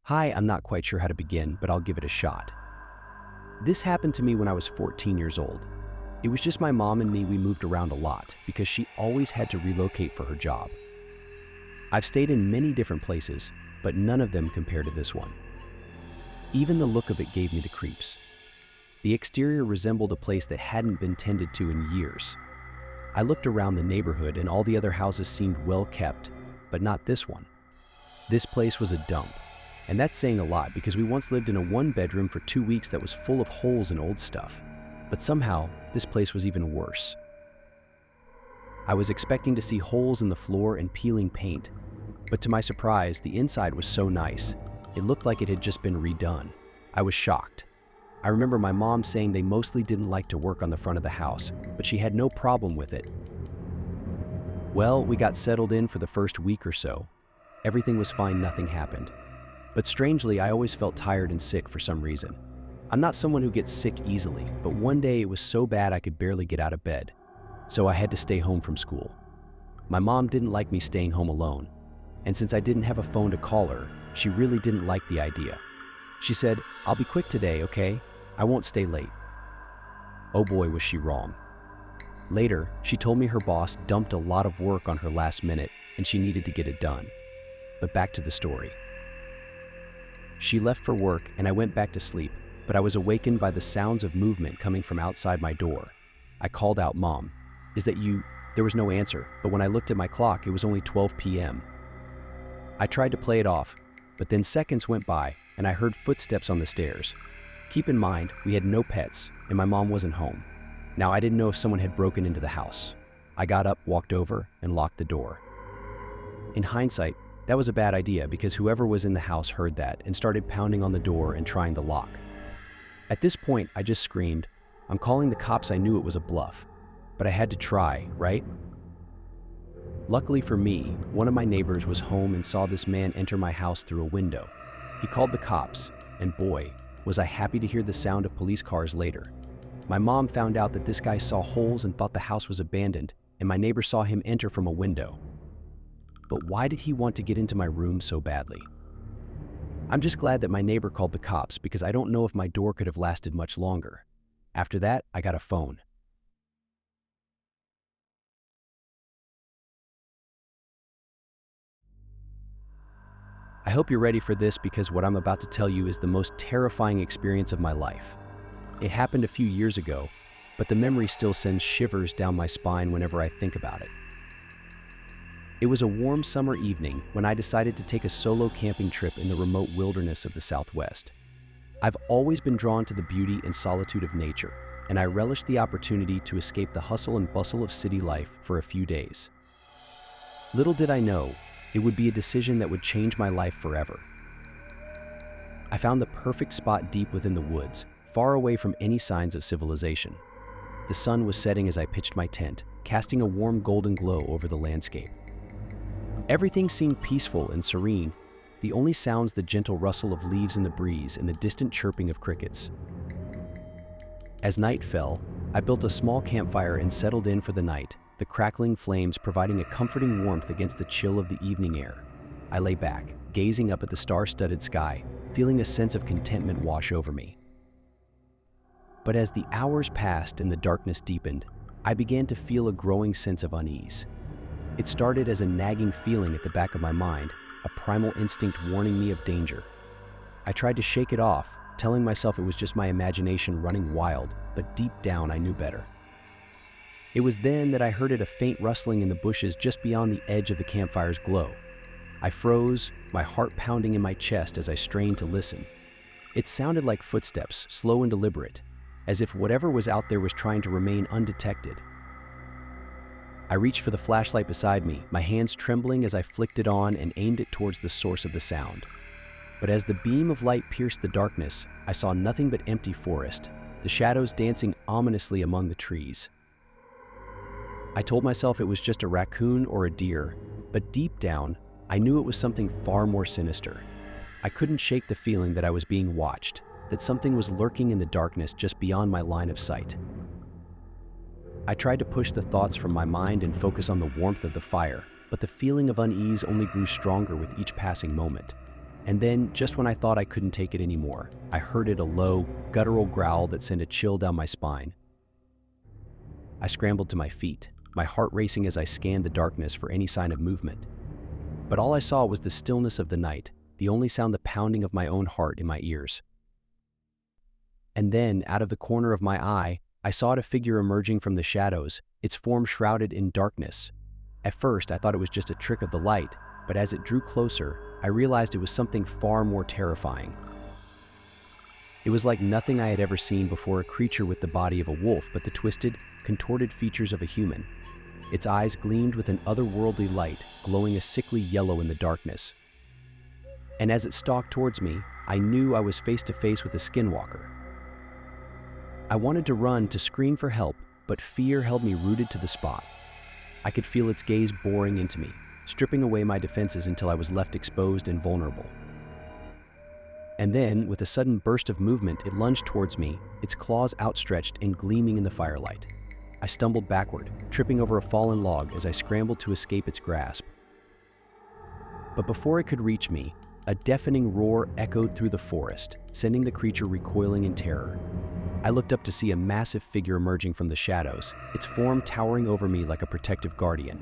Hi, I'm not quite sure how to begin, but I'll give it a shot. This happened to me when I was 14 years old. It was just my mom and me. We moved around a lot because she always had to relocate for her job. I've stayed in many different places, but none of them compare to this one. Even the look of it gave me the creeps. The exterior resembled a place that hadn't been tended to in years. I looked around the neighborhood and all the other houses seemed well kept, but not this one. This place was a dump. And that's saying a lot because we once lived in a one-bedroom for 2 weeks that was full of holes and old stuff. But somehow, this place was even worse. I was expecting to see holes in the floor and peeling paint, but to my surprise, the inside was so nice. It looked like it had just been redone. I was shocked. I remember my mom saying they mostly didn't like to work on the front of the house, but she had no problem with it. Well, we got settled in for the first week or so. Everything was fine, nothing happened. But strangely, I always felt tired and sick for some reason. I'm not someone who gets sick easily, but one day it was so bad I could barely get out of bed. So I had to stay home from school. My mom didn't like me staying home alone. And since I didn't have a phone to call her, she really didn't like the idea. She said, "I'll be quick today, okay? I won't stay late." Oh boy, was she wrong. Later, she told me her boss dumped a lot of work on her last minute and she needed to get it done. But back to the story. She left for work and I went back to sleep, but I was awakened by the sounds of movement coming from outside my door. I called out, "Mom, is that you?" There was no answer, but when I looked at my clock, it was only 12 p.m. I tried to play it off, but then seconds went by and I heard footsteps on the stairs. Keep in mind, we had no pets and my mom wasn't home. Now, I didn't know if someone had broken into the house. I got up, walked over, and locked the door. In hindsight, that was a bad idea because whoever was in the house heard that and started pounding on the door and trying the lock. At this point, I just screamed, "I'm calling the cops." I knew it was a bluff, but I had to try, right? Luckily for me, one of my neighbors was home and saw this man enter my house through a window. He called the cops, and boy, was I happy to hear the sound of police cars later. My mom found out that this guy saw holes and thought the house was abandoned, and my neighbor saw him enter from a window. But why did he want to get into my room so badly? I'm just glad that my neighbor called the cops because I don't know if my door could have lasted much longer. After that, I got a phone. I hope you're ready for this because what I'm about to tell you is the most terrifying experience of my life. It happened a few years ago, but the memory still sends shivers down my spine whenever I think about it. It was a warm summer evening when I decided to take a solo camping trip in the remote wilderness of the Southwest. I've always been drawn to the beauty and solitude of nature, and I relished the opportunity to escape the hustle and bustle of city life for a few days. Little did I know, it would be a decision that would change my life forever. I found the perfect spot deep within the woods, far away from any signs of civilization. The sun was setting as I pitched my tent, casting a warm golden glow over the landscape. Everything seemed peaceful and serene, the only sounds the gentle rustle of leaves in the breeze and the distant chirping of crickets. As night fell, I built a small campfire and settled in for the night, the crackling flames providing a comforting warmth against the chill of the evening air. I lay back, gazing up at the star-studded sky, feeling a sense of contentment wash over me. But as the hours passed and the darkness deepened, I began to feel a growing sense of unease. It started as a nagging feeling at the back of my mind, a primal instinct warning me of danger. I tried to shake it off, telling myself it was just my imagination running wild, but deep down I knew better. It was then that I heard a faint rustling in the bushes just beyond the edge of the campfire's glow. I froze, my heart pounding in my chest as I strained to listen. It sounded like footsteps, slow and deliberate, as if whatever was out there was trying to remain undetected. I reached for the flashlight beside me, my hands trembling as I flicked it on and aimed it towards the source of the sound. But as the beam of light pierced the darkness, I saw nothing but empty forest, the shadows dancing ominously among the trees. I told myself it was just a raccoon or a deer, but deep down, I knew it was something far more sinister. I couldn't shake the feeling that I was being watched, that something was lurking in the darkness just beyond my line of sight. I tried to push the thoughts from my mind and focus on the warmth of the fire, but the feeling of unease only grew stronger with each passing moment. And then, just when I thought I couldn't take it anymore, I heard a low, guttural growl that sent a chill down my spine. I scrambled to my feet, my heart racing as I scanned the darkness for any sign of movement. But all I saw was the stillness of the night, the only sound the pounding of my own heart in my ears. And then, out of the corner of my eye, I saw a figure emerging from the shadows, its form shrouded in darkness. At first, I thought it was just a trick of the light, but as it drew closer, I realized it was something far more terrifying. It was like nothing I had ever seen before, a creature with the body of a wolf but the twisted, contorted features of a human. Its eyes gleamed with an otherworldly light, glowing a sickly yellow in the darkness. And as it stalked towards me, I knew I was face to face with a skinwalker. I wanted to run, to scream for help, but fear held me rooted to the spot. I could feel its gaze boring into me, stripping away my defenses until I was left exposed and vulnerable. And then, with a sudden burst of movement, it lunged towards me, its claws outstretched and gleaming in the firelight. I stumbled backward, tripping over a fallen log as I scrambled to escape its grasp. But before it could reach me, a deafening roar echoed through the forest, sending the creature recoiling in terror. I looked up to see a massive figure emerging from the shadows, its form towering over me like a protective guardian.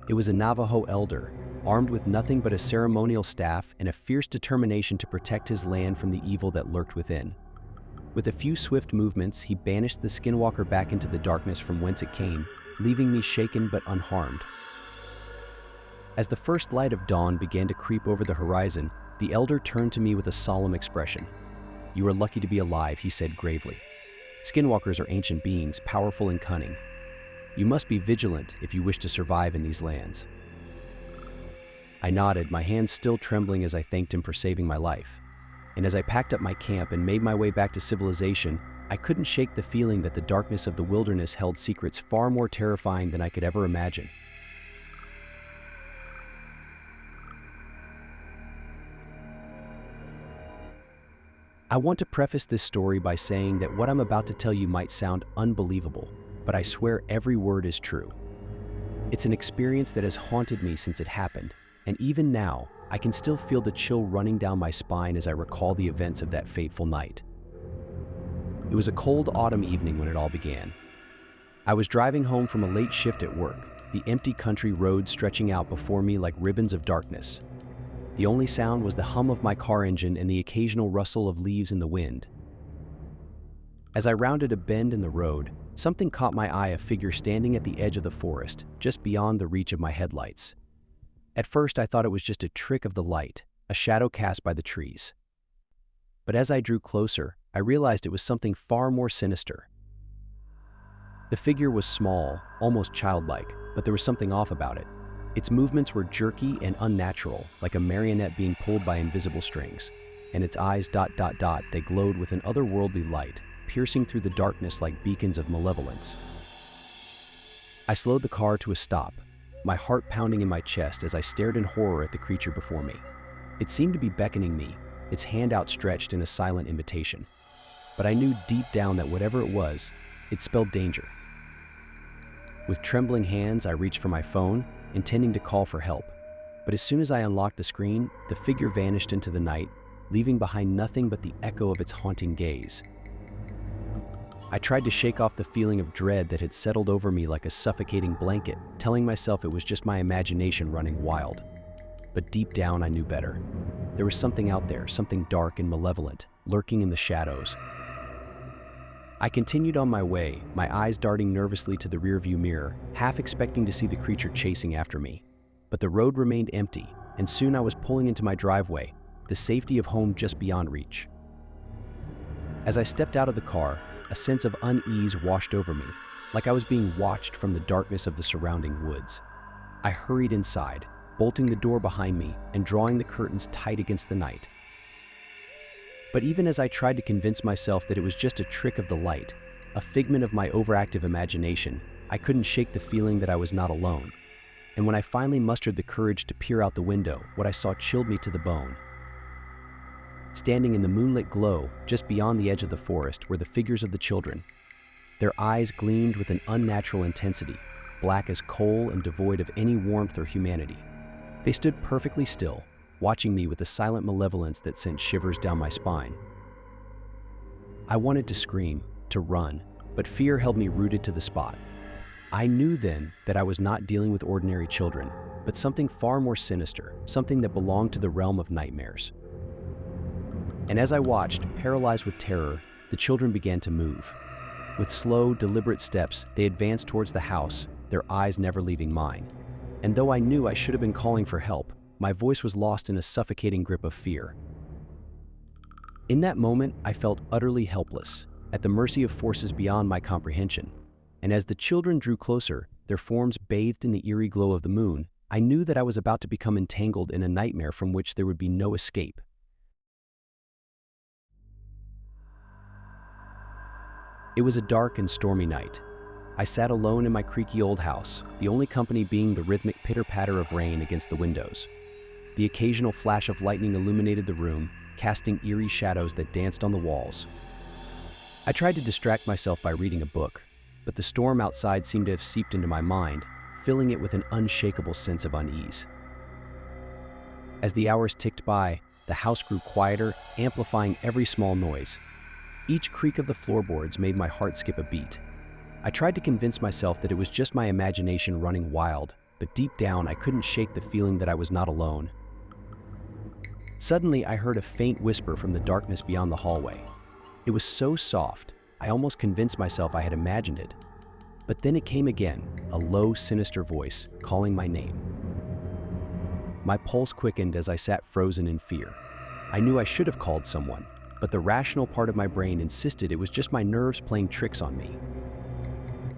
It was a Navajo elder, armed with nothing but a ceremonial staff and a fierce determination to protect his land from the evil that lurked within. With a few swift movements, he banished the skinwalker back into the darkness from whence it came, leaving me shaken but unharmed. As the first light of dawn began to creep over the horizon, the elder turned to me with a solemn expression. "You are lucky to be alive," he said gravely. "Skinwalkers are ancient beings, powerful and cunning. You must be vigilant if you wish to survive in these lands." I nodded, my hands still trembling as I thanked him for saving my life. And as I packed up my camp and made my way back to civilization, I couldn't shake the feeling that the darkness of the wilderness held secrets far more terrifying than I could ever imagine. I want to preface this story by saying that what I'm about to tell you might sound unbelievable, but I swear every word is true. It's an experience that has haunted me since it happened, and even now, I can still feel the chill running down my spine as I recall the events of that fateful night. It was a cold autumn evening when it all began. I was driving home from a late shift at work, the empty country roads stretching out before me like ribbons of darkness. The only sound was the hum of my car engine and the occasional rustle of leaves in the wind. As I rounded a bend in the road, something caught my eye, a figure standing at the edge of the forest, just beyond the reach of my headlights. At first, I thought it was just a trick of the light, a shadow cast by the trees. But as I drew closer, I realized it was something far more sinister. The figure was small, almost childlike, but there was something off about it. Its movements were jerky and unnatural, like a marionette being pulled by invisible strings. And its eyes, they glowed with an otherworldly light, piercing through the darkness like beacons of malevolence. I slowed the car to a stop, my heart pounding in my chest as I stared in horror at the creature before me. It seemed to be beckoning me, its hand outstretched in a silent invitation. But I knew deep down that whatever it was, it spelled danger. With trembling hands, I reached for my phone, intending to call for help. But as soon as I unlocked the screen, the figure vanished into the night, leaving behind nothing but the echo of its haunting gaze. I tried to shake off the feeling of dread that had settled over me like a suffocating blanket, telling myself it was just my imagination running wild. But deep down, I knew better. There was something out there, something dark and malevolent, lurking in the shadows. I continued on my way, my eyes darting nervously to the rearview mirror, half expecting to see the creature chasing after me. But the road remained empty, and soon I was pulling into my driveway, the safety of home just beyond reach. As I stepped out of the car, a sense of unease washed over me, like I was being watched from the darkness of the surrounding woods. I hurried inside, bolting the door behind me and drawing the curtains tight against the night. But even as I tried to convince myself that it was just a trick of the light, a figment of my overactive imagination, I couldn't shake the feeling that I was not alone. And when I finally mustered the courage to peer out the window, what I saw chilled me to the bone. Standing in the moonlit glow, just beyond the edge of the forest, were the figures of the children. Their eyes gleamed with an unnatural intensity, black as coal and devoid of any warmth or humanity. They stood perfectly still, watching me with a silent malevolence that sent shivers down my spine. I wanted to scream, to run, but fear held me rooted to the spot. I knew then that I was not dealing with ordinary children, but something far more sinister, something that belonged to the realm of nightmares. And as I watched, paralyzed with terror, the children began to move. With slow, deliberate steps, they advanced towards the house, their eyes never leaving mine. And though I knew I should have been calling for help, my voice was lost in a suffocating grip of fear. In that moment, I felt utterly helpless, at the mercy of forces beyond my comprehension. And as the children drew closer, their forms bathed in the eerie glow of the moon, I knew that I was about to become entangled in a nightmare from which there would be no escape. It was a dark and stormy night. I sat alone in my creaky old house, the only company being the rhythmic pitter-patter of rain against the windows. The occasional flash of lightning illuminated the room, casting eerie shadows that danced on the walls. I tried to distract myself by reading a book, but the storm outside seemed to have seeped into my mind, filling it with an unshakable sense of unease. As the hours ticked by, the house grew quieter, amplifying every small noise. Each creak of the floorboards made my heart skip a beat. I tried to convince myself that it was just my imagination running wild, but deep down I couldn't shake the feeling that I was not alone. Suddenly, I heard a faint whisper from the darkness beyond the hallway. It was so soft, I almost convinced myself I had imagined it. But then it came again, a low, sinister voice, calling my name. My pulse quickened as I sat frozen in fear. I knew I should have called someone, but the rational part of my brain insisted it was just my nerves playing tricks on me.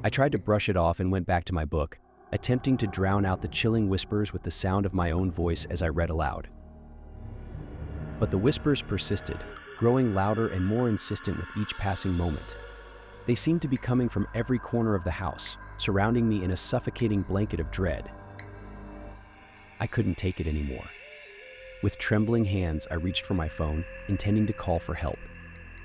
I tried to brush it off and went back to my book, attempting to drown out the chilling whispers with the sound of my own voice as I read aloud. But the whispers persisted, growing louder and more insistent with each passing moment. They seemed to be coming from every corner of the house, surrounding me in a suffocating blanket of dread. I couldn't take it anymore. With trembling hands, I reached for my phone, intending to call for help.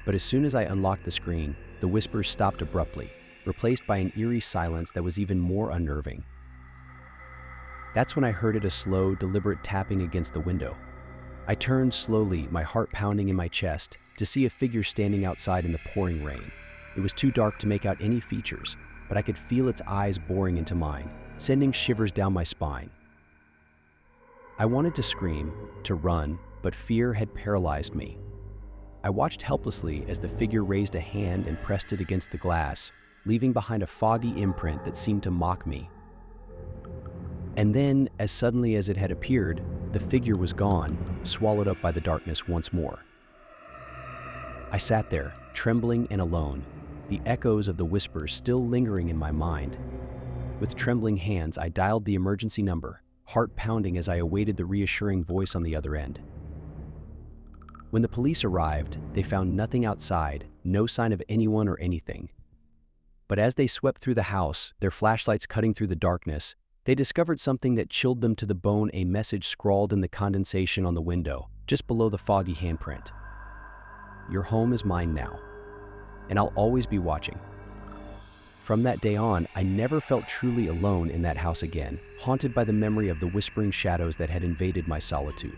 But as soon as I unlocked the screen, the whispers stopped abruptly, replaced by an eerie silence that was even more unnerving. That's when I heard a slow, deliberate tapping against the window. I turned slowly, my heart pounding in my chest, to see a figure standing outside in the pouring rain. It was too dark to make out any features, but I could feel its eyes boring into mine, sending shivers down my spine. I wanted to scream, to run, but fear had paralyzed me. I watched helplessly as the figure raised a hand and pressed it against the glass, leaving behind a foggy imprint that seemed to mock me. And then, as suddenly as it had appeared, the figure was gone, swallowed up by the darkness once more. I sat there, trembling and alone, the echoes of the whispers still lingering in my mind. With trembling hands, I dialed the emergency number, heart pounding as I awaited the reassuring voice on the other end. When the police arrived, they found nothing outside, no sign of anyone or anything. But as they swept through the house, their flashlights cutting through the darkness, they discovered something that chilled them to the bone, a message scrawled in the condensation on the window, just below the foggy handprint. "Your home is mine now, and I'll always be watching." From that day on, I never felt truly alone in that house again, haunted by the memory of the whispering shadows that had invaded my solitude.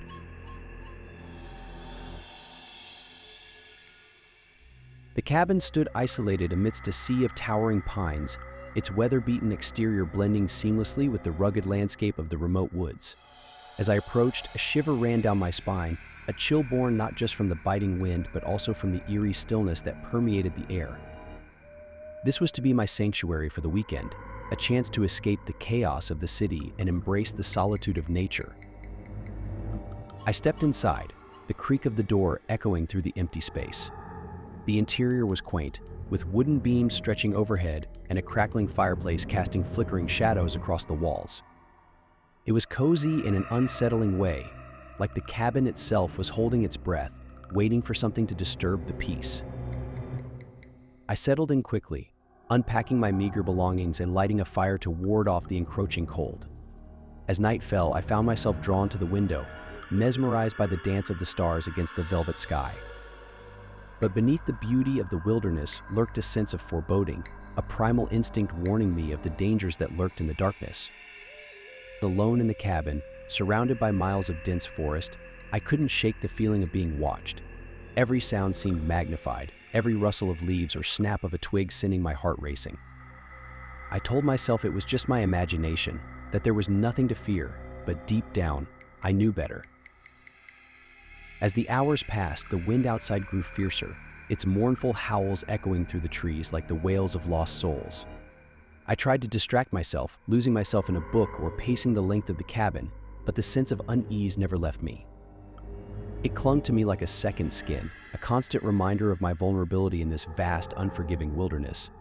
The cabin stood isolated amidst a sea of towering pines, its weather-beaten exterior blending seamlessly with the rugged landscape of the remote woods. As I approached, a shiver ran down my spine, a chill born not just from the biting wind but also from the eerie stillness that permeated the air. This was to be my sanctuary for the weekend, a chance to escape the chaos of the city and embrace the solitude of nature. I stepped inside, the creak of the door echoing through the empty space. The interior was quaint, with wooden beams stretching overhead and a crackling fireplace casting flickering shadows across the walls. It was cozy in an unsettling way, like the cabin itself was holding its breath, waiting for something to disturb the peace. I settled in quickly, unpacking my meager belongings and lighting a fire to ward off the encroaching cold. As night fell, I found myself drawn to the window, mesmerized by the dance of the stars against the velvet sky. But beneath the beauty of the wilderness lurked a sense of foreboding, a primal instinct warning me of the dangers that lurked in the darkness. Alone in the cabin, surrounded by miles of dense forest, I couldn't shake the feeling of being watched. Every sound seemed magnified, every rustle of leaves or snap of a twig sending my heart racing. I told myself it was just my imagination, that there was nothing to fear, but deep down, I knew better. As the hours passed, the wind outside grew fiercer, its mournful howls echoing through the trees like the wails of lost souls. I tried to distract myself, losing myself in a book or pacing the length of the cabin, but the sense of unease never left me. It clung to me like a second skin, a constant reminder of my vulnerability in this vast, unforgiving wilderness.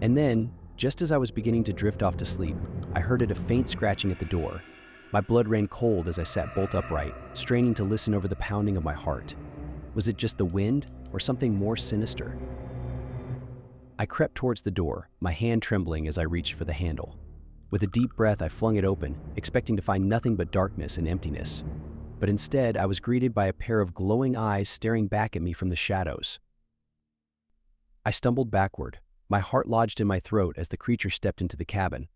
And then, just as I was beginning to drift off to sleep, I heard a faint scratching at the door. My blood ran cold as I sat bolt upright, straining to listen over the pounding of my heart. Was it just the wind, or something more sinister? I crept towards the door, my hand trembling as I reached for the handle. With a deep breath, I flung it open, expecting to find nothing but darkness and emptiness. But instead, I was greeted by a pair of glowing eyes staring back at me from the shadows. I stumbled backward, my heart lodged in my throat as the creature stepped into the cabin.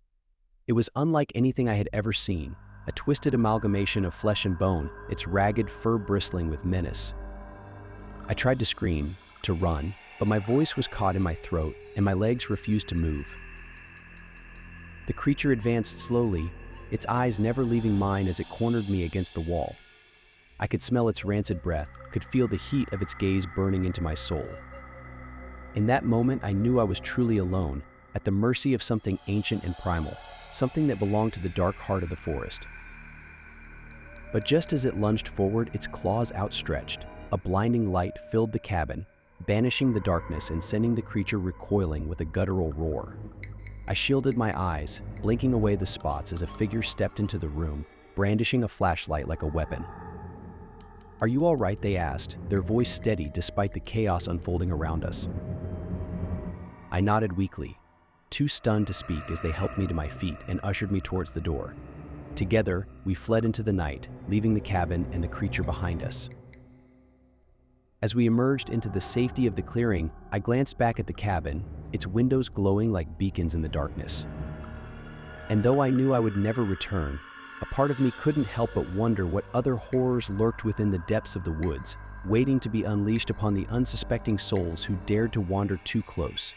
It was unlike anything I had ever seen, a twisted amalgamation of flesh and bone, its ragged fur bristling with menace. I tried to scream, to run, but my voice was caught in my throat and my legs refused to move. The creature advanced slowly, its eyes never leaving mine as it cornered me against the wall. I could smell its rancid breath, could feel the heat of its gaze burning into my soul. In that moment, I knew I was truly alone, at the mercy of something ancient and primal, something that belonged to the dark heart of the forest. But just as it lunged forward, its claws outstretched, a blinding light filled the cabin, banishing the darkness and sending the creature recoiling with a guttural roar. I shielded my eyes, blinking away the spots as a figure stepped into the room, brandishing a flashlight like a weapon. "Are you all right?" they asked, their voice steady despite the chaos unfolding around us. I nodded weakly, too stunned to speak as they helped me to my feet and ushered me towards the door. Together, we fled into the night, leaving the cabin and the creature behind us. As we emerged into the safety of the clearing, I glanced back at the cabin, its windows glowing like beacons in the darkness. And though I knew I would never return, a part of me couldn't help but wonder what other horrors lurked within the depths of the woods, waiting to be unleashed upon the unsuspecting souls who dared to wander too close.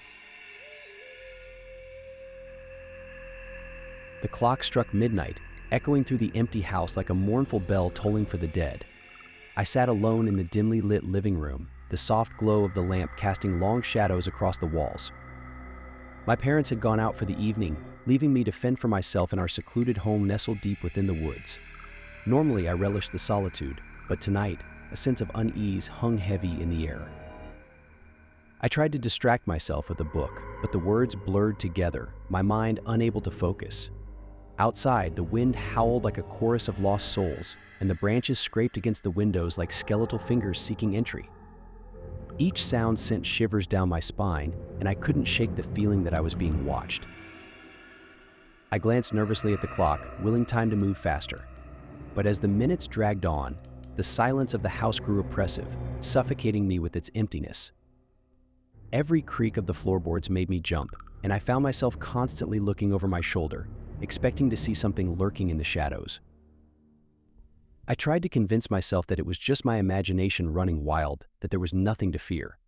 The clock struck midnight, echoing through the empty house like a mournful bell tolling for the dead. I sat alone in the dimly lit living room, the soft glow of the lamp casting long shadows across the walls. My parents had gone out for the evening, leaving me to fend for myself in our secluded home nestled deep within the woods. Normally, I relished the solitude, but tonight, a sense of unease hung heavy in the air. I tried to distract myself with a book, but the words blurred together, my mind unable to focus. Outside, the wind howled like a chorus of lost souls, and the branches scraped against the windows like skeletal fingers seeking entry. Each sound sent shivers down my spine, and I couldn't shake the feeling that I was being watched. I glanced nervously at the clock, willing time to move faster. But as the minutes dragged on, the silence of the house grew oppressive, suffocating me with its emptiness. Every creak of the floorboards made me jump, and I found myself constantly looking over my shoulder, expecting to see something lurking in the shadows. I tried to convince myself that it was just my imagination running wild, that there was nothing to fear.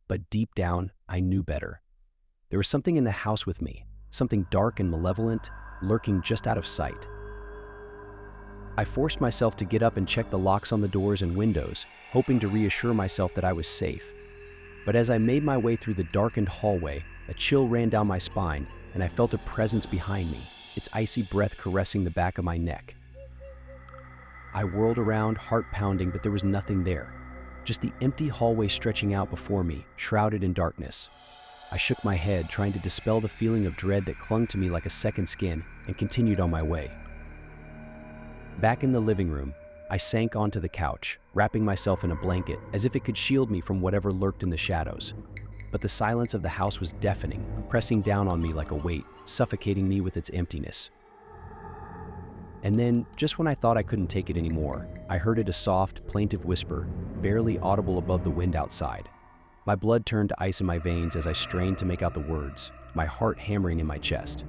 But deep down, I knew better. There was something in the house with me, something dark and malevolent, lurking just out of sight. I forced myself to get up and check the locks on the doors and windows, hoping to reassure myself that I was safe. But as I made my way through the darkened hallway, a chill ran down my spine, and I felt a presence behind me, its icy breath caressing the back of my neck. I whirled around, heart pounding, but there was nothing there. Just the empty hallway stretching out before me, shrouded in darkness. I shook my head, trying to dispel the feeling of dread that clung to me like a second skin, and continued on my way. Back in the living room, I sank onto the couch, wrapping myself in a blanket, as if it could shield me from whatever lurked in the shadows. But the silence of the house was deafening, pressing down on me like a weight, suffocating me with its emptiness. And then, just when I thought I couldn't take it anymore, I heard a soft, plaintive whisper, barely audible above the wind outside. My blood turned to ice in my veins as I strained to make out the words, my heart hammering in my chest.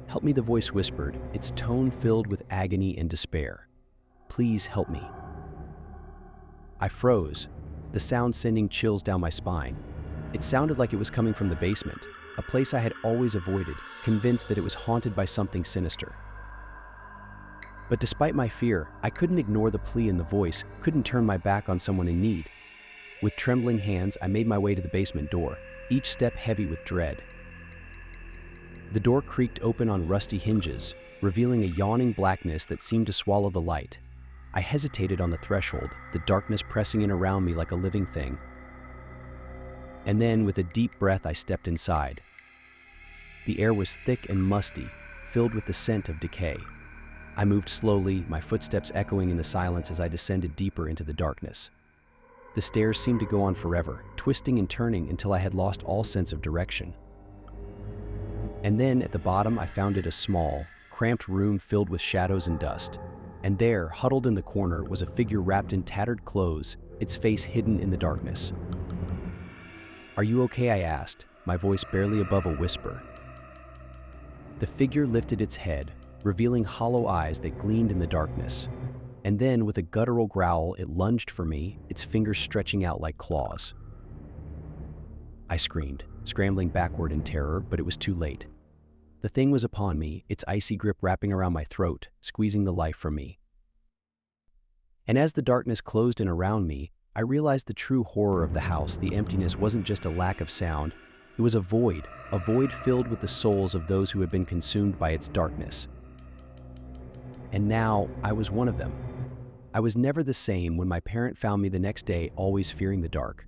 "Help me," the voice whispered, its tone filled with agony and despair. Please help me." I froze, the sound sending chills down my spine. It sounded like it was coming from the basement, a place I had always avoided, convinced that it was haunted by something sinister. But despite my fear, I couldn't ignore the plea in the voice, couldn't turn my back on someone in need. With trembling hands, I made my way to the basement door, each step heavy with dread. The door creaked open on rusty hinges, revealing a yawning blackness that seemed to swallow the light. I hesitated on the threshold, the darkness pressing in around me like a living thing. And then, with a deep breath, I stepped inside. The air was thick and musty, filled with the scent of decay. I moved slowly, my footsteps echoing in the silence as I descended deeper into the darkness. The stairs seemed to go on forever, twisting and turning until I had lost all sense of direction. And then, at the bottom, I found it a small, cramped room filled with shadows and dust. And there, huddled in the corner, was a figure wrapped in tattered clothes, its face hidden in the darkness. "Are you okay?" I asked, my voice barely above a whisper. The figure lifted its head, revealing hollow eyes that gleamed in the darkness. And then, with a guttural growl, it lunged for me, its fingers stretching out like claws. I screamed, scrambling backward in terror, but it was too late. The thing was upon me, its icy grip wrapping around my throat, squeezing the life from me. And as the darkness closed in around me, I realized the true horror of the house. The emptiness wasn't just a lack of sound, it was a void filled with the souls of those who had been consumed by its darkness. And now, I was one of them. I was never the same when my parent found me the next day, always fearing the dark.